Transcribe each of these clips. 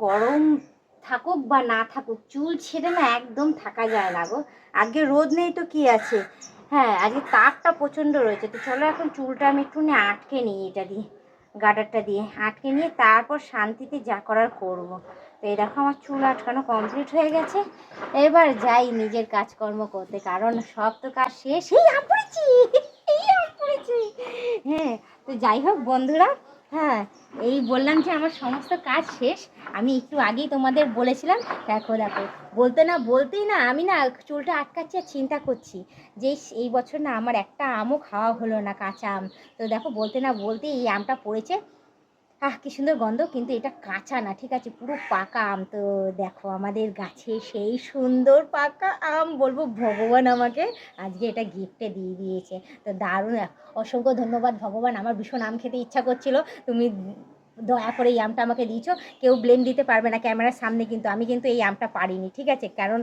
গরম থাকুক বা না থাকুক, চুল ছেড়ে না একদম থাকা যায় না গো। আজকে রোদ নেই তো কি আছে, হ্যাঁ আজকে তাপটা প্রচণ্ড রয়েছে। তো চলো এখন চুলটা আমি একটু আটকে নিই, এটা দিয়ে গার্ডারটা দিয়ে আটকে নিয়ে তারপর শান্তিতে যা করার করব। তো এই দেখো আমার চুল আটকানো কমপ্লিট হয়ে গেছে। এবার যাই নিজের কাজকর্ম করতে, কারণ সব তো কাজ শেষ। এই আম পড়েছি, এই আম পড়েছি। হ্যাঁ, তো যাই হোক বন্ধুরা, হ্যাঁ এই বললাম যে আমার সমস্ত কাজ শেষ। আমি একটু আগেই তোমাদের বলেছিলাম, দেখো দেখো বলতে না বলতেই না আমি না চুলটা আটকাচ্ছি আর চিন্তা করছি যে এই বছর না আমার একটা আমও খাওয়া হলো না, কাঁচা আম। তো দেখো বলতে না বলতেই এই আমটা পড়েছে। কি সুন্দর গন্ধ, কিন্তু এটা কাঁচা না, ঠিক আছে, পুরো পাকা আম। তো দেখো আমাদের গাছে সেই সুন্দর পাকা আম, বলবো ভগবান আমাকে আজকে এটা গিফটে দিয়ে দিয়েছে। তো দারুণ, অসংখ্য ধন্যবাদ ভগবান। আমার ভীষণ আম খেতে ইচ্ছা করছিল, তুমি দয়া করে এই আমটা আমাকে দিয়েছো। কেউ ব্লেম দিতে পারবে না ক্যামেরার সামনে, কিন্তু আমি কিন্তু এই আমটা পারিনি, ঠিক আছে, কারণ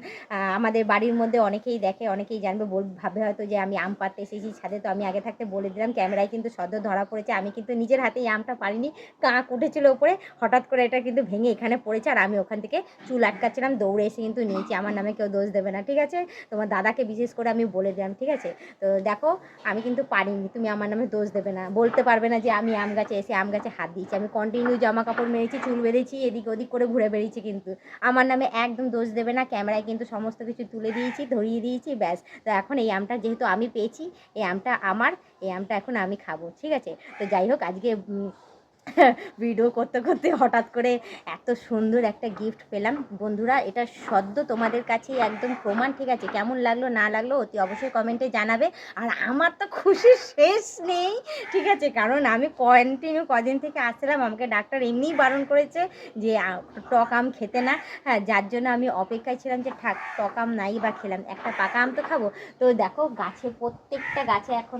আমাদের বাড়ির মধ্যে অনেকেই দেখে, অনেকেই জানবে, ভাবে হয়তো যে আমি আম পাড়তে এসেছি ছাদে। তো আমি আগে থাকতে বলে দিলাম, ক্যামেরায় কিন্তু সদ্য ধরা পড়েছে, আমি কিন্তু নিজের হাতে এই আমটা পারিনি। কাক উঠেছিল ওপরে, হঠাৎ করে এটা কিন্তু ভেঙে এখানে পড়েছে, আর আমি ওখান থেকে চুল আটকাচ্ছিলাম, দৌড়ে এসে কিন্তু নিয়েছি। আমার নামে কেউ দোষ দেবে না, ঠিক আছে, তোমার দাদাকে বিশেষ করে আমি বলে দিলাম, ঠিক আছে। তো দেখো আমি কিন্তু পারিনি, তুমি আমার নামে দোষ দেবে না, বলতে পারবে না যে আমি আম গাছে এসে আম গাছে হাত দিয়েছি। আমি কন্টিনিউ জামা কাপড় মেরেছি, চুল বেঁধেছি, এদিক ওদিক করে ঘুরে বেরিয়েছি, কিন্তু আমার নামে একদম দোষ দেবে না। ক্যামেরায় কিন্তু সমস্ত কিছু তুলে দিয়েছি, ধরিয়ে দিয়েছি, ব্যাস। তো এখন এই আমটা যেহেতু আমি পেয়েছি, এই আমটা আমার, এই আমটা এখন আমি খাবো, ঠিক আছে। তো যাই হোক আজকে ভিডিও করতে করতে হঠাৎ করে এত সুন্দর একটা গিফট পেলাম বন্ধুরা। এটা সদ্য তোমাদের কাছে একদম প্রমাণ, ঠিক আছে। কেমন লাগলো না লাগলো অতি অবশ্যই কমেন্টে জানাবে। আর আমার তো খুশির শেষ নেই, ঠিক আছে, কারণ আমি কন্টিনিউ কদিন থেকে আসছিলাম, আমাকে ডাক্তার এমনিই বারণ করেছে যে টক আম খেতে না, হ্যাঁ, যার জন্য আমি অপেক্ষায় ছিলাম যে টক আম নাই বা খেলাম, একটা পাকা আম তো খাবো। তো দেখো গাছে, প্রত্যেকটা গাছে এখন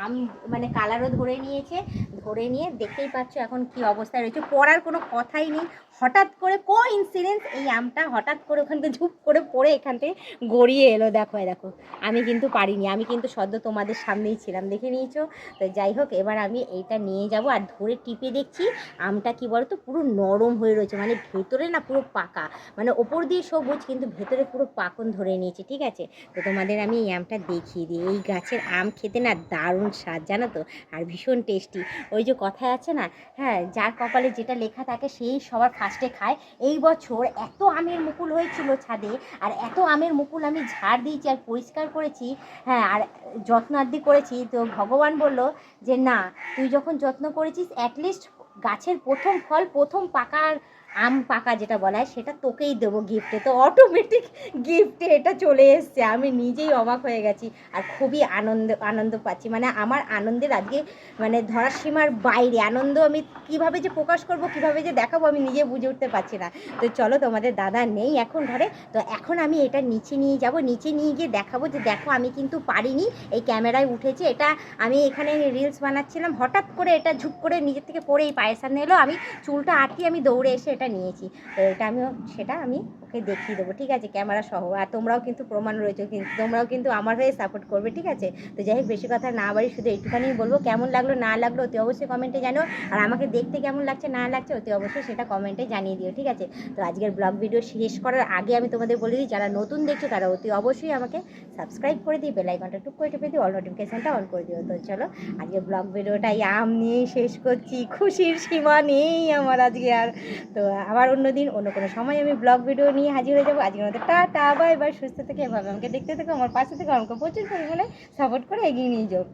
আম মানে কালারও ধরে নিয়েছে, ধরে নিয়ে দেখতেই পাচ্ছ এখন কি অবস্থায় রয়েছে, পড়ার কোনো কথাই নেই। হঠাৎ করে কোইন্সিডেন্স এই আমটা হঠাৎ করে ওখান থেকে ঝুপ করে পড়ে এখান থেকে গড়িয়ে এলো। দেখো দেখো আমি কিন্তু পারিনি, আমি কিন্তু সদ্য তোমাদের সামনেই ছিলাম, দেখে নিয়েছো। তো যাই হোক এবার আমি এইটা নিয়ে যাব, আর ধরে টিপে দেখছি আমটা কি বলতো পুরো নরম হয়ে রয়েছে, মানে ভেতরে না পুরো পাকা, মানে ওপর দিয়ে সবুজ কিন্তু ভেতরে পুরো পাকন ধরে নিয়েছে, ঠিক আছে। তো তোমাদের আমি এই আমটা দেখিয়ে দিই। এই গাছের আম খেতে না দারুণ স্বাদ, জানো তো, আর ভীষণ টেস্টি। ওই যে কথায় আছে না, হ্যাঁ, যার কপালে যেটা লেখা থাকে সেই সবার ফার্স্টে খায়। এই বছর এত আমের মুকুল হয়েছিল ছাদে, আর এত আমের মুকুল আমি ঝাড় দিয়েছি আর পরিষ্কার করেছি, হ্যাঁ, আর যত্নার্দি করেছি। তো ভগবান বলল যে না, তুই যখন যত্ন করেছিস অ্যাটলিস্ট গাছের প্রথম ফল, প্রথম পাকা আম পাকা যেটা বলা হয় সেটা তোকেই দেবো গিফটে। তো অটোমেটিক গিফটে এটা চলে এসছে, আমি নিজেই অবাক হয়ে গেছি আর খুবই আনন্দ পাচ্ছি। মানে আমার আনন্দের আজকে মানে ধরার সীমার বাইরে আনন্দ, আমি কিভাবে যে প্রকাশ করব, কিভাবে যে দেখাবো আমি নিজে বুঝে উঠতে পারছি না। তো চলো, তোমাদের দাদা নেই এখন ঘরে, তো এখন আমি এটা নিচে নিয়ে যাব, নিচে নিয়ে গিয়ে দেখাবো যে দেখো আমি কিন্তু পারিনি, এই ক্যামেরায় উঠেছে। এটা আমি এখানে রিলস বানাচ্ছিলাম, হঠাৎ করে এটা ঝুপ করে নিজের থেকে পড়ে এই পায়ের সামনে এলো, আমি চুলটা আটকিয়ে আমি দৌড়ে এসে এটা নিয়েছি। তো এটা আমি সেটা আমি ওকে দেখিয়ে দেবো, ঠিক আছে, ক্যামেরা সহ। আর তোমরাও কিন্তু প্রমাণ রয়েছে, কিন্তু তোমরাও কিন্তু আমার হয়ে সাপোর্ট করবে, ঠিক আছে। তো যাই হোক বেশি কথা না বাড়ি, শুধু একটুখানি বলবো, কেমন লাগলো না লাগলো অতি অবশ্যই কমেন্টে জানো। আর আমাকে দেখতে কেমন লাগছে না লাগছে অতি অবশ্যই সেটা কমেন্টে জানিয়ে দিও, ঠিক আছে। তো আজকের ব্লগ ভিডিও শেষ করার আগে আমি তোমাদের বলে দিই, যারা নতুন দেখছো তারা অতি অবশ্যই আমাকে সাবস্ক্রাইব করে দিই, বেল আইকনটা টুক করে টিপে দিই, অল নোটিফিকেশনটা অন করে দিও। তো চলো আজকে ব্লগ ভিডিওটাই আম নিয়েই শেষ করছি, খুশির সীমা নেই আমার আজকে আর। তো আবার অন্য দিন অন্য কোনো সময় আমি ব্লগ ভিডিও নিয়ে হাজির হয়ে যাবো। আজকের মধ্যে টাটা, বাই বাই, সুস্থ থেকে এভাবে আমাকে দেখতে থেকো, আমার পাশে থেকে আমাকে প্রচুর পরিমাণে সাপোর্ট করে এগিয়ে নিয়ে যাও।